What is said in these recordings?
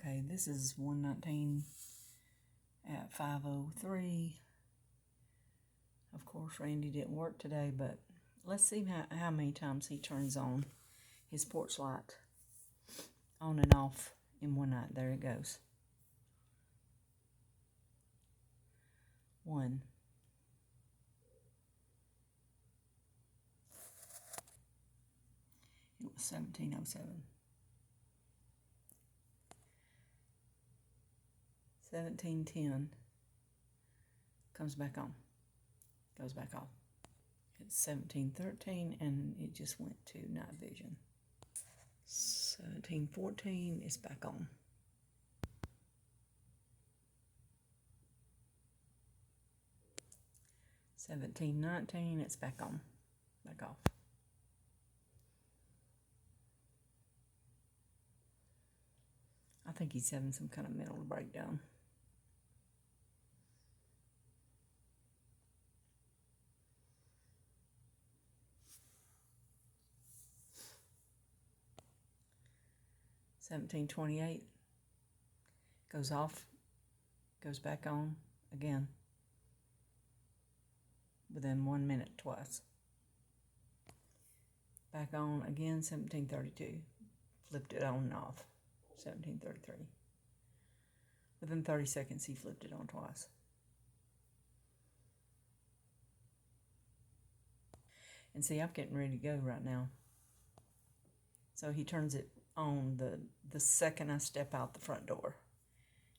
Okay, this is 119 at 5:03. Of course, Randy didn't work today, but let's see how many times he turns on his porch light on and off in one night. There it goes. 1. It was 17:07. 17:10. Comes back on. Goes back off. It's 17:13 and it just went to night vision. 17:14 is back on. 17:19 it's back on. Back off. I think he's having some kind of mental breakdown. $17.28 goes off, goes back on again within 1 minute twice. Back on again, 17:32. Flipped it on and off, 17:33. Within 30 seconds, he flipped it on twice. And see, I'm getting ready to go right now. So he turns it on the second I step out the front door.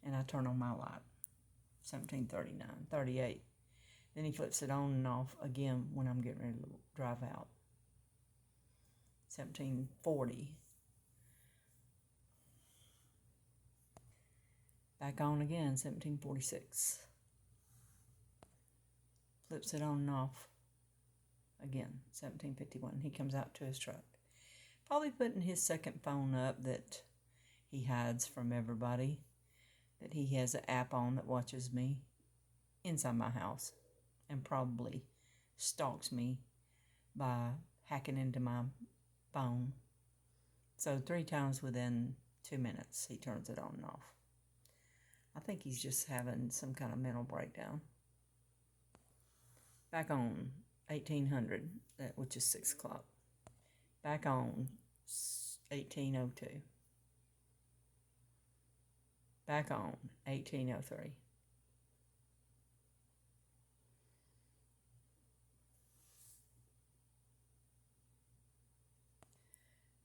And I turn on my light, 17:39, 38. Then he flips it on and off again when I'm getting ready to drive out. 17:40. Back on again, 17:46. Flips it on and off again, 17:51. He comes out to his truck. Probably putting his second phone up that he hides from everybody, that he has an app on that watches me inside my house and probably stalks me by hacking into my phone. So 3 times within 2 minutes, he turns it on and off. I think he's just having some kind of mental breakdown. Back on 1800, which is 6 o'clock. Back on 18:02. Back on 18:03.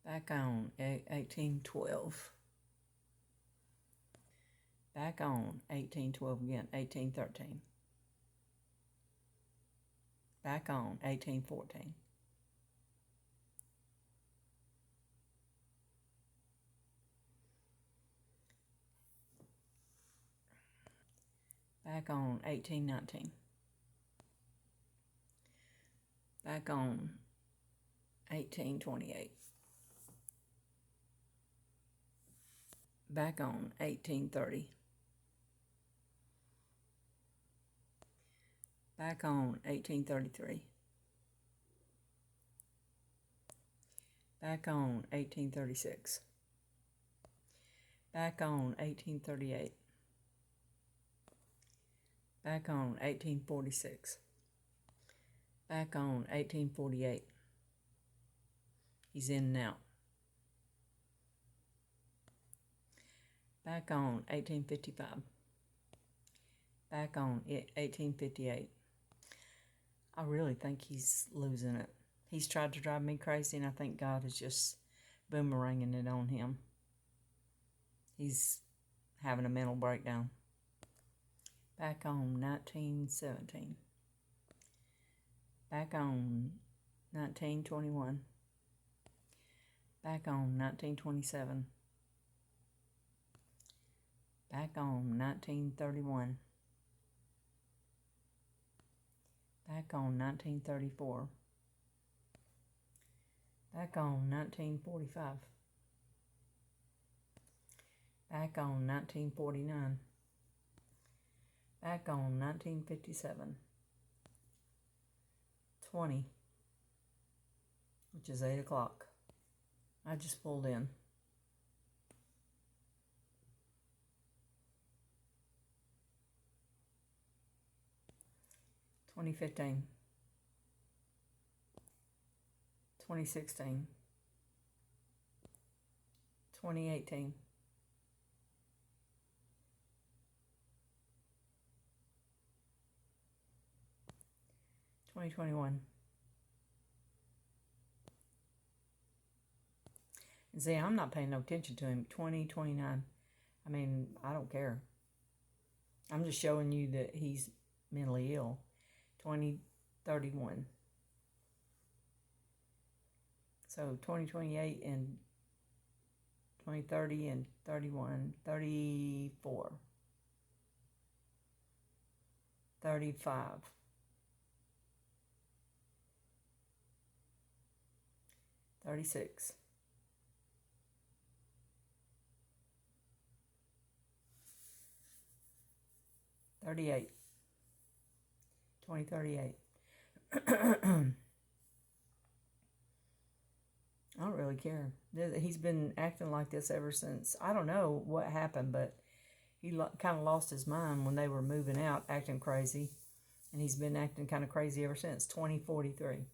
Back on 18:12. Back on 18:12 again, 18:13. Back on 18:14. Back on 18:19. Back on 18:28. Back on 18:30. Back on 18:33. Back on 18:36. Back on 18:38. Back on 18:46. Back on 18:48. He's in and out. Back on 18:55. Back on 18:58. I really think he's losing it. He's tried to drive me crazy, and I think God is just boomeranging it on him. He's having a mental breakdown. Back on 19:17. Back on 19:21. Back on 19:27. Back on 19:31. Back on 19:34. Back on 19:45. Back on 19:49. Back on 19:57. 20, which is 8 o'clock. I just pulled in. 2015, 2016, 2018, 2021. And see, I'm not paying no attention to him. 2029. I mean, I don't care. I'm just showing you that he's mentally ill. 2031. So 2028 and 2030 and 31, 34, 35, 36, 38, 2038. I don't really care. He's been acting like this ever since. I don't know what happened, but he kind of lost his mind when they were moving out, acting crazy. And he's been acting kind of crazy ever since. 2043.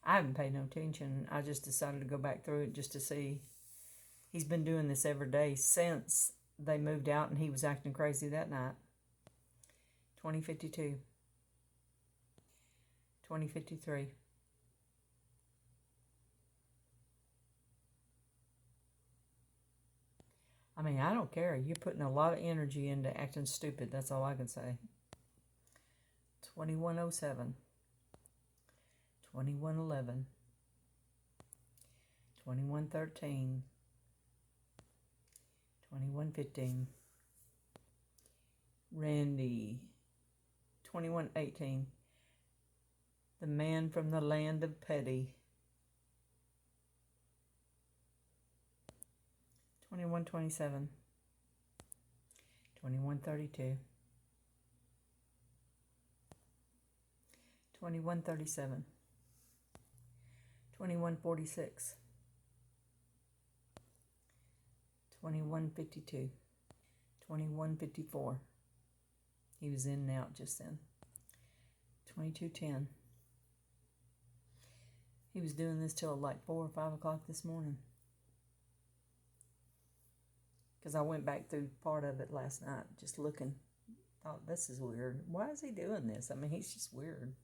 I haven't paid no attention. I just decided to go back through it just to see. He's been doing this every day since they moved out, and he was acting crazy that night. 2052. 2053. I mean, I don't care. You're putting a lot of energy into acting stupid. That's all I can say. 2107. 2111. 2113. 2115. Randi. 2118. The man from the land of petty. 2127. 2132. 2137. 2146. 2152. 2154. He was in and out just then. 2210. He was doing this till like 4 or 5 o'clock this morning. Because I went back through part of it last night, just looking. Thought, this is weird. Why is he doing this? I mean, he's just weird.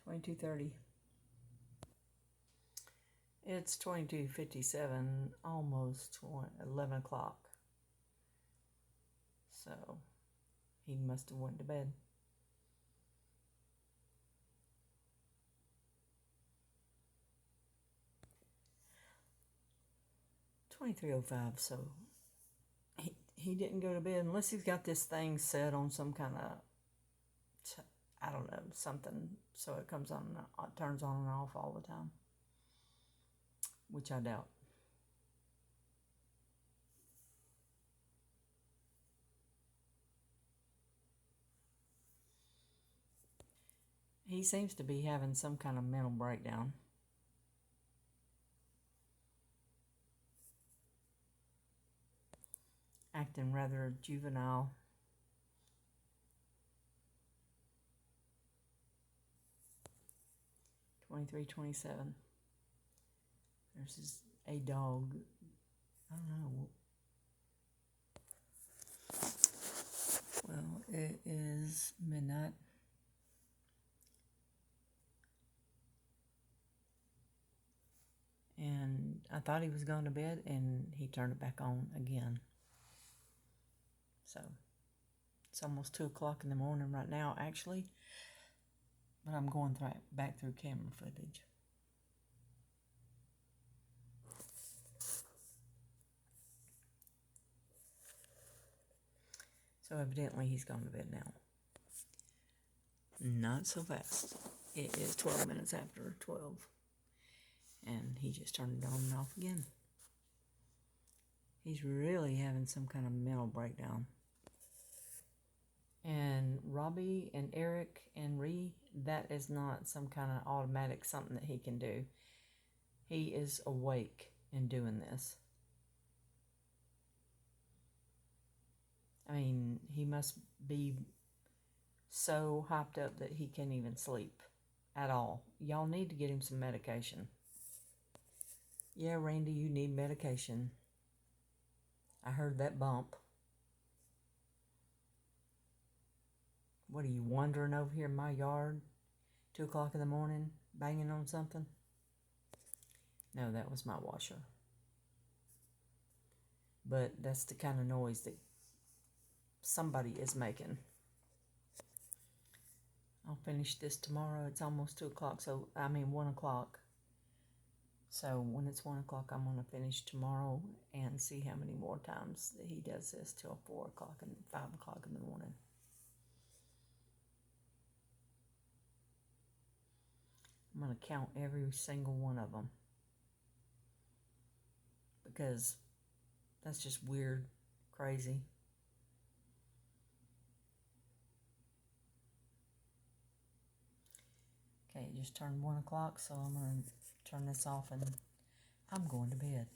2230. It's 22:57, almost 11 o'clock. So, he must have went to bed. $23:05, so he didn't go to bed unless he's got this thing set on some kind of, I don't know, something, so it comes on, turns on and off all the time, which I doubt. He seems to be having some kind of mental breakdown. Acting rather juvenile. $23.27. There's a dog. I don't know. Well, it is midnight. And I thought he was going to bed, and he turned it back on again. So, it's almost 2 o'clock in the morning right now, actually. But I'm going back through camera footage. So evidently he's gone to bed now. Not so fast. It is 12 minutes after 12. And he just turned it on and off again. He's really having some kind of mental breakdown. And Robbie and Eric and Ree, that is not some kind of automatic something that he can do. He is awake in doing this. I mean, he must be so hyped up that he can't even sleep at all. Y'all need to get him some medication. Yeah, Randy, you need medication. I heard that bump. What are you wandering over here in my yard? 2 o'clock in the morning, banging on something? No, that was my washer. But that's the kind of noise that somebody is making. I'll finish this tomorrow. It's almost 2 o'clock, 1 o'clock. So when it's 1 o'clock, I'm going to finish tomorrow and see how many more times that he does this till 4 o'clock and 5 o'clock in the morning. I'm going to count every single one of them, because that's just weird, crazy. Okay, it just turned 1 o'clock, so I'm going to turn this off and I'm going to bed.